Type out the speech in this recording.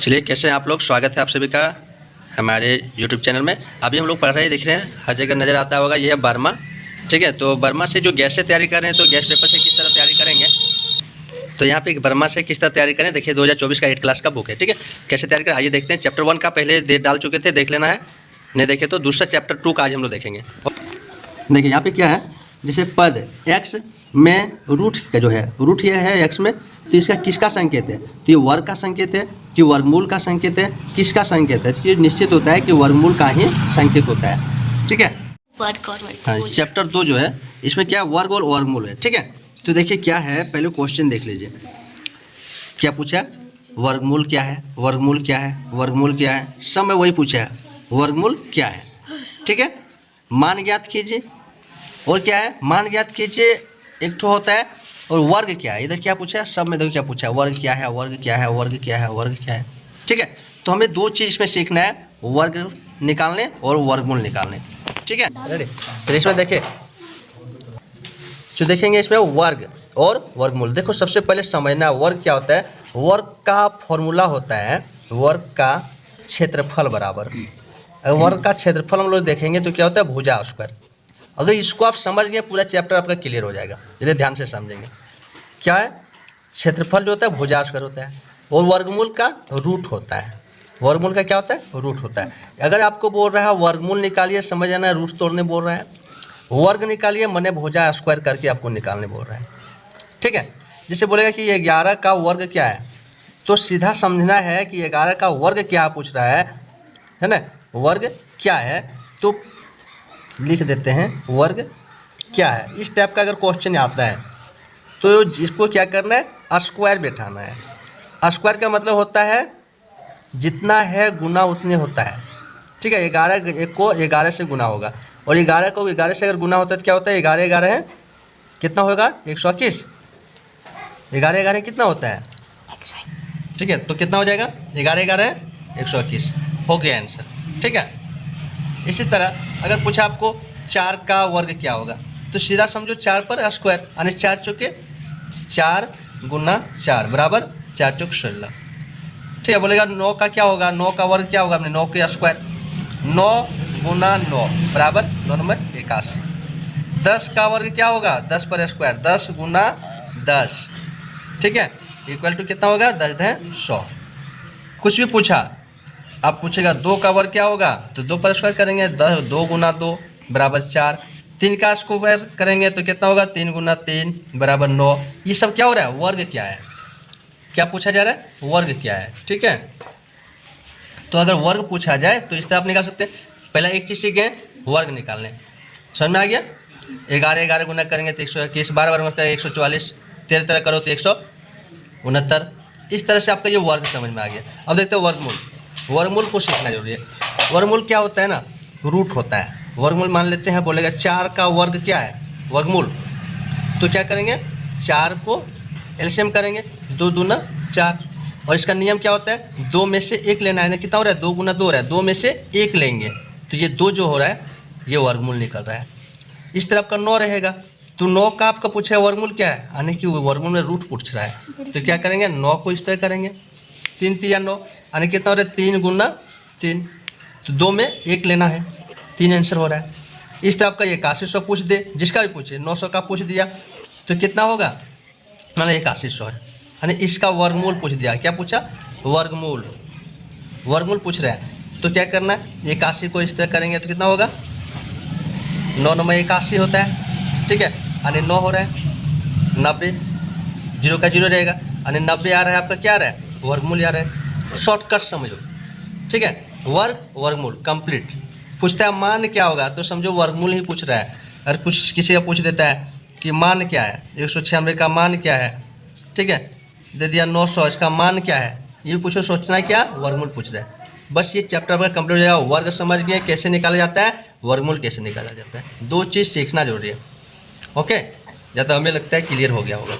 चलिए, कैसे हैं आप लोग। स्वागत है आप सभी का हमारे YouTube चैनल में। अभी हम लोग पढ़ रहे देख रहे हैं, हर जगह नज़र आता होगा, ये है बर्मा। ठीक है, तो बर्मा से जो गैस से तैयारी कर रहे हैं, तो गैस पेपर से किस तरह तैयारी करेंगे, तो यहाँ पे बर्मा से किस तरह तैयारी करें, देखिए 2024 का 8 क्लास का बुक है। ठीक है, कैसे तैयारी करें आइए देखते हैं। चैप्टर 1 का पहले डेट डाल चुके थे, देख लेना है, नहीं देखे तो दूसरा चैप्टर 2 का आज हम लोग देखेंगे। देखिए यहाँ पे क्या है, जैसे पद x में रूट का जो है, रूट ये है x में, तो इसका किसका संकेत है, तो ये वर्ग का संकेत है कि वर्गमूल का संकेत है, किसका संकेत है, तो ये निश्चित होता है कि वर्गमूल का ही संकेत होता है। ठीक है, हाँ, चैप्टर 2 जो है इसमें क्या वर्ग और वर्गमूल है। ठीक है, तो देखिए क्या है, पहले क्वेश्चन देख लीजिए क्या पूछा, वर्गमूल क्या है, वर्गमूल क्या है, वर्गमूल क्या है, सब में वही पूछा है, वर्गमूल क्या है। ठीक है, मान ज्ञात कीजिए, और क्या है, मान ज्ञात कीजिए, एक ठो होता है, और वर्ग क्या है, इधर क्या पूछा है, सब में देखो क्या पूछा है, वर्ग क्या है, वर्ग क्या है, वर्ग क्या है, वर्ग क्या है। ठीक है, तो हमें दो चीज़ इसमें सीखना है, वर्ग निकालने और वर्गमूल निकालने। ठीक है, रेडी। तो इसमें देखें, जो देखेंगे इसमें वर्ग और वर्गमूल। देखो सबसे पहले समझना वर्ग क्या होता है। वर्ग का फॉर्मूला होता है वर्ग का क्षेत्रफल बराबर, अगर वर्ग का क्षेत्रफल हम लोग देखेंगे तो क्या होता है, भुजा स्क्वायर। अगर इसको आप समझ गए पूरा चैप्टर आपका क्लियर हो जाएगा, इसलिए ध्यान से समझेंगे। क्या है, क्षेत्रफल जो होता है भुजा स्क्वायर होता है, और वर्गमूल का रूट होता है। वर्गमूल का क्या होता है, रूट होता है। अगर आपको बोल रहा है वर्गमूल निकालिए, समझ आना है, रूट तोड़ने बोल रहा है, वर्ग निकालिए मने भुजा स्क्वायर करके आपको निकालने बोल रहा है। ठीक है, जैसे बोलेगा कि 11 का वर्ग क्या है, तो सीधा समझना है कि 11 का वर्ग क्या पूछ रहा है ना, वर्ग क्या है, तो लिख देते हैं वर्ग क्या है। इस टाइप का अगर क्वेश्चन आता है तो इसको क्या करना है, स्क्वायर बैठाना है। स्क्वायर का मतलब होता है जितना है गुना उतने होता है। ठीक है, 11 को 11 से गुना होगा, और 11 को 11 से अगर गुना होता है तो क्या होता है, 11 11 है कितना होगा, 121। 11 11 कितना होता है, ठीक है, तो कितना हो जाएगा, 11 11 121 हो गया आंसर। ठीक है, इसी तरह अगर पूछा आपको 4 का वर्ग क्या होगा, तो सीधा समझो 4 पर स्क्वायर, यानी 4 चौके 4 गुना 4 बराबर 4 चौक 16। ठीक है, बोलेगा 9 का क्या होगा, 9 का वर्ग क्या होगा, हमने 9 के स्क्वायर, 9 गुना 9 बराबर 9 नंबर 81। 10 का वर्ग क्या होगा, 10 पर स्क्वायर, 10 गुना 10। ठीक है, इक्वल टू कितना होगा, 10 है 100। कुछ भी पूछा, आप पूछेगा 2 का वर्ग क्या होगा, तो 2 पर स्क्वायर करेंगे, 2 गुना 2 बराबर 4। 3 का स्क्वायर करेंगे तो कितना होगा, 3 गुना 3 बराबर 9। ये सब क्या हो रहा है, वर्ग क्या है, क्या पूछा जा रहा है, वर्ग क्या है। ठीक है, तो अगर वर्ग पूछा जाए तो इस तरह आप निकाल सकते हैं। पहला एक चीज़ सीख गए, वर्ग निकालने, समझ में आ गया। 11 11 गुना करेंगे तो 121, 12 12 144, 13 तरह करो तो 169। इस तरह से आपका ये वर्ग समझ में आ गया। अब देखते हैं वर्गमूल। वर्गमूल को सीखना जरूरी है। वर्गमूल क्या होता है ना, रूट होता है। वर्गमूल मान लेते हैं, बोलेगा 4 का वर्ग क्या है, वर्गमूल, तो क्या करेंगे, 4 को एलसीएम करेंगे, 2 दूना 4, और इसका नियम क्या होता है, 2 में से 1 लेना है ना, कितना हो रहा है, 2 गुना 2 हो रहा है, 2 में से 1 लेंगे तो ये 2 जो हो रहा है ये वर्गमूल निकल रहा है। इस तरह आपका 9 रहेगा, तो 9 का आपका पूछा है वर्गमूल क्या है, यानी कि वर्गमूल में रूट पूछ रहा है, तो क्या करेंगे, 9 को इस तरह करेंगे, 3 3 9, यानी कितना हो रहा है, 3 गुना 3, तो 2 में 1 लेना है, 3 आंसर हो रहा है। इस तरह आपका 8100 पूछ दे, जिसका भी पूछे, 900 का पूछ दिया तो कितना होगा, मैंने 8100 है, यानी इसका वर्गमूल पूछ दिया। क्या पूछा, वर्गमूल, वर्गमूल पूछ रहा है, तो क्या करना है, 81 को इस तरह करेंगे तो कितना होगा, 9 नंबर 81 होता है। ठीक है, यानी 9 हो रहा है, 90 जीरो का जीरो रहेगा, यानी 90 आ रहा है आपका, क्या आ रहा है, वर्गमूल आ रहा है। शॉर्टकट समझो। ठीक है, वर्ग वर्गमूल कंप्लीट। पूछता है मान क्या होगा, तो समझो वर्गमूल ही पूछ रहा है। अगर कुछ किसी का पूछ देता है कि मान क्या है, 196 का मान क्या है, ठीक है, दे दिया 900, इसका मान क्या है, ये पूछो, सोचना है क्या, वर्गमूल पूछ रहा है। बस ये चैप्टर आपका कंप्लीट हो जाएगा। वर्ग समझ गए कैसे निकाला जाता है, वर्गमूल कैसे निकाला जाता है, 2 चीज़ सीखना जरूरी है। ओके, या तो हमें लगता है क्लियर हो गया होगा।